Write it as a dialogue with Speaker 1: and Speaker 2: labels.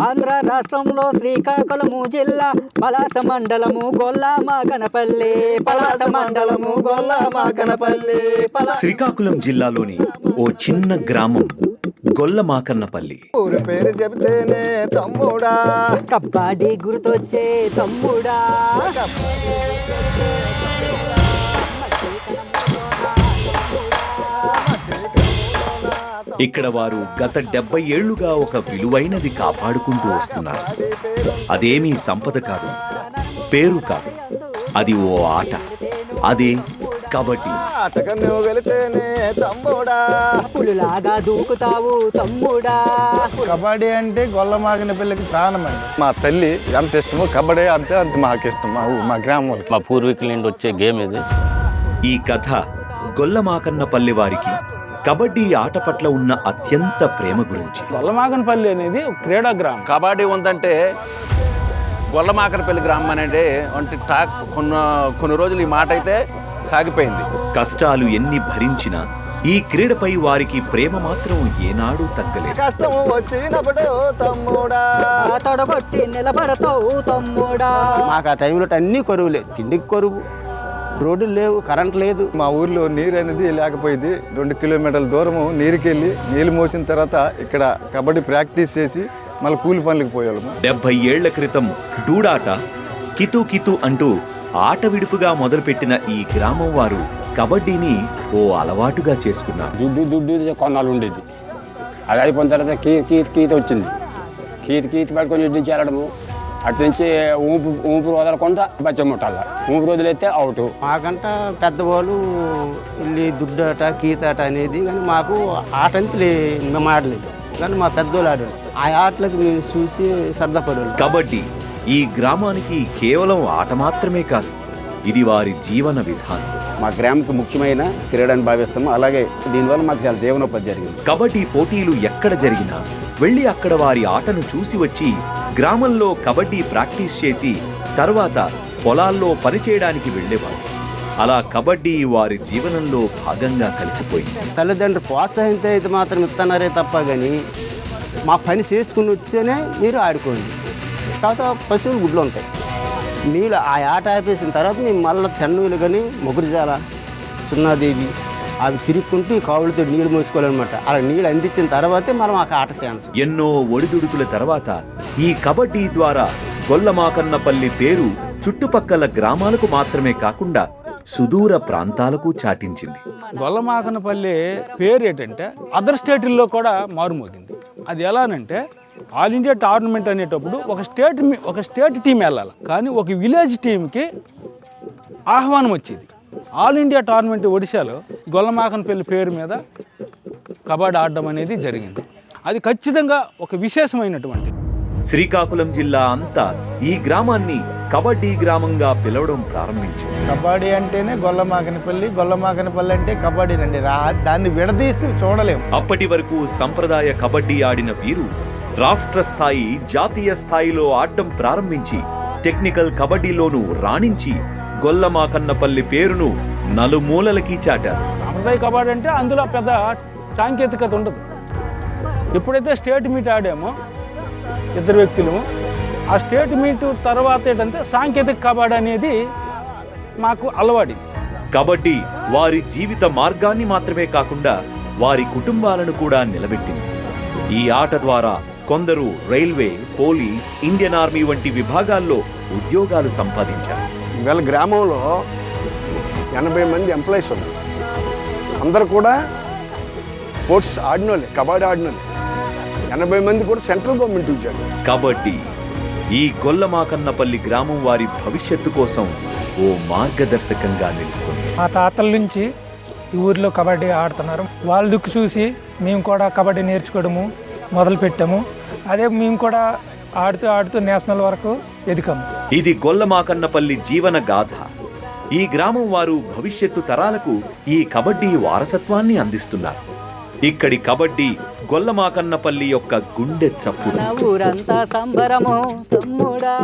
Speaker 1: ఆంధ్ర రాష్ట్రంలో శ్రీకాకుళము జిల్లా పలాస మండలము గొల్లమాకనపల్లి. పలాస మండలము గొల్లమాకనపల్లి.
Speaker 2: శ్రీకాకుళం జిల్లాలోని ఓ చిన్న గ్రామం గొల్లమాకన్నపల్లి.
Speaker 3: ఊరి పేరు చెబితేనే తమ్ముడా,
Speaker 1: కబడ్డీ గుర్తొచ్చే తమ్ముడా.
Speaker 2: ఇక్కడ వారు గత 70 ఏళ్లుగా ఒక విలువైనది కాపాడుకుంటూ వస్తున్నారు. అదేమీ సంపద కాదు, పేరు కాదు, అది ఓ ఆట. అదే కబడ్డీ.
Speaker 3: ఆటగా నువ్వు వెళితేనే తమ్ముడా,
Speaker 1: పులులాగా దూకుతావు తమ్ముడా.
Speaker 3: కబడ్డీ అంటే గొల్లమాకనపల్లికి ప్రాణం అండి. మా తల్లి ఎంత ఇష్టమో కబడ్డీ అంతే అంత మాకు ఇష్టం. మా గ్రామంలో
Speaker 4: మా పూర్వీకుల నుండి వచ్చే గేమ్ ఇది.
Speaker 2: ఈ కథ గొల్లమాకన్నపల్లి వారికి కబడ్డీ ఆట పట్ల ఉన్న అత్యంత ప్రేమ గురించి.
Speaker 5: గొల్లమాకనపల్లి అనేది క్రీడా గ్రామం.
Speaker 6: కబడ్డీ ఉందంటే గొల్లమాకనపల్లి గ్రామం అనేది టాక్ కొన్ని రోజులు ఈ మాట అయితే సాగిపోయింది.
Speaker 2: కష్టాలు ఎన్ని భరించినా ఈ క్రీడపై వారికి ప్రేమ మాత్రం ఏనాడూ తగ్గలేదు.
Speaker 3: కష్టం వచ్చినప్పుడు తమ్ముడా,
Speaker 1: తొడగొట్టి నిలబడతావు తమ్ముడా.
Speaker 7: మాకు ఆ టైంలో అన్నీ కొరువులే, తిండికి కొరువు, రోడ్లు లేవు, కరెంట్ లేదు.
Speaker 3: మా ఊర్లో నీరు అనేది లేకపోయింది. 2 కిలోమీటర్ల దూరము నీరుకెళ్ళి నీళ్ళు మోసిన తర్వాత ఇక్కడ కబడ్డీ ప్రాక్టీస్ చేసి మళ్ళీ కూలి పనులకు పోయేవాళ్ళము.
Speaker 2: 70 ఏళ్ల క్రితం డూడాట, కితూ కితూ అంటూ ఆట విడుపుగా మొదలుపెట్టిన ఈ గ్రామం వారు కబడ్డీని ఓ అలవాటుగా చేసుకున్నారు.
Speaker 8: దుడ్డు కొన్నాళ్ళు ఉండేది. అది అయిపోయిన తర్వాత కీత వచ్చింది. కీత పట్టుకొని ఇటు నుంచి వెళ్ళడము, అటు నుంచి ఊపిరి వదలకుండా బచ్చ ముట్టాల. ఊపిరి వదిలేస్తే అవుట్.
Speaker 7: మాకంట పెద్దవాళ్ళు వెళ్ళి దుడ్డాట, కీతాట అనేది కానీ మాకు ఆట అంతే మేము ఆడలేదు, కానీ మా పెద్దోళ్ళు ఆడారు. ఆ ఆటలకు మేము చూసి సరదాపడేవాళ్ళు.
Speaker 2: కబడ్డీ ఈ గ్రామానికి కేవలం ఆట మాత్రమే కాదు, ఇది వారి జీవన విధానం.
Speaker 7: మా గ్రామంకి ముఖ్యమైన క్రీడని భావిస్తాము. అలాగే దీనివల్ల మాకు చాలా జీవనోపాధి జరిగింది.
Speaker 2: కబడ్డీ పోటీలు ఎక్కడ జరిగినా వెళ్ళి అక్కడ వారి ఆటను చూసి వచ్చి గ్రామంలో కబడ్డీ ప్రాక్టీస్ చేసి తర్వాత పొలాల్లో పనిచేయడానికి వెళ్ళేవారు. అలా కబడ్డీ వారి జీవనంలో భాగంగా కలిసిపోయింది.
Speaker 7: తల్లిదండ్రులు ప్రోత్సహించే అయితే మాత్రం ఇస్తున్నారే తప్ప కానీ మా పని చేసుకుని వచ్చేనే మీరు ఆడుకోండి. తర్వాత పశువులు గుడ్లు ఉంటాయి. నీళ్ళు ఆ ఆట ఆపేసిన తర్వాత మేము మళ్ళీ తెన్నూలు కానీ మొగురుజాల, సున్నాదేవి అవి తిరుక్కుంటూ ఈ కావులతో నీళ్ళు మోసుకోవాలన్నమాట. అలా నీళ్ళు అందించిన తర్వాతే మనం ఆ ఆట ఛాన్స్.
Speaker 2: ఎన్నో ఒడిదుడుకుల తర్వాత ఈ కబడ్డీ ద్వారా గొల్లమాకన్నపల్లి పేరు చుట్టుపక్కల గ్రామాలకు మాత్రమే కాకుండా సుదూర ప్రాంతాలకు చాటించింది.
Speaker 5: గొల్లమాకనపల్లి పేరు ఏంటంటే అదర్ స్టేట్ల్లో కూడా మారుమోగింది. అది ఎలానంటే ఆల్ ఇండియా టోర్నమెంట్ అనేటప్పుడు ఒక స్టేట్ టీం వెళ్ళాలి, కానీ ఒక విలేజ్ టీంకి ఆహ్వానం వచ్చేది. ఆల్ ఇండియా టోర్నమెంట్ ఒడిశాలో గొల్లమాకనపల్లి పేరు మీద కబడ్డీ ఆడడం అనేది జరిగింది. అది ఖచ్చితంగా ఒక విశేషమైనటువంటి.
Speaker 2: శ్రీకాకుళం జిల్లా అంతా ఈ గ్రామాన్ని కబడ్డీ గ్రామంగా పిలవడం ప్రారంభించింది.
Speaker 3: కబడ్డీ అంటేనే గొల్లమాకనపల్లి అంటే కబడ్డీనండి. దాన్ని విడదీసి చూడలేము.
Speaker 2: అప్పటి వరకు సంప్రదాయ కబడ్డీ ఆడిన వీరు రాష్ట్ర స్థాయి, జాతీయ స్థాయిలో ఆడటం ప్రారంభించి టెక్నికల్ కబడ్డీలోనూ రాణించి గొల్లమాకన్నపల్లి పేరును నలుమూలలకి చాటారు.
Speaker 5: సాంప్రదాయ కబడ్డీ అంటే అందులో పెద్ద సాంకేతికత ఉండదు. ఎప్పుడైతే స్టేట్ మీట్ ఆడామో ఇద్దరు వ్యక్తులు, ఆ స్టేట్ మీట్ తర్వాత ఏంటంటే సాంకేతిక కబడ్డీ అనేది మాకు అలవాడింది.
Speaker 2: కబడ్డీ వారి జీవిత మార్గాన్ని మాత్రమే కాకుండా వారి కుటుంబాలను కూడా నిలబెట్టింది. ఈ ఆట ద్వారా కొందరు రైల్వే, పోలీస్, ఇండియన్ ఆర్మీ వంటి విభాగాల్లో ఉద్యోగాలు సంపాదించారు.
Speaker 3: ఇవాళ గ్రామంలో 80 మంది ఎంప్లాయీస్ ఉన్నారు. అందరూ కూడా స్పోర్ట్స్ ఆడినోళ్ళే, కబడ్డీ ఆడినోళ్ళే. 80 మంది కూడా సెంట్రల్ గవర్నమెంట్ ఉద్యోగాలు.
Speaker 2: కబడ్డీ ఈ గొల్లమాకన్నపల్లి గ్రామం వారి భవిష్యత్తు కోసం ఓ మార్గదర్శకంగా నిలుస్తుంది.
Speaker 9: మా తాతల నుంచి ఈ ఊరిలో కబడ్డీ ఆడుతున్నారు. వాళ్ళ దుక్కు చూసి మేము కూడా కబడ్డీ నేర్చుకోవడము మొదలుపెట్టాము. అదే మేము కూడా ఆడుతూ నేషనల్ వరకు ఎదిగాము.
Speaker 2: ఇది గొల్లమాకన్నపల్లి జీవన గాథ. ఈ గ్రామం వారు భవిష్యత్తు తరాలకు ఈ కబడ్డీ వారసత్వాన్ని అందిస్తున్నారు. ఇక్కడి కబడ్డీ గొల్లమాకన్నపల్లి యొక్క గుండె చప్పుడు.
Speaker 1: ఊరంతా సంబరము తమ్ముడా.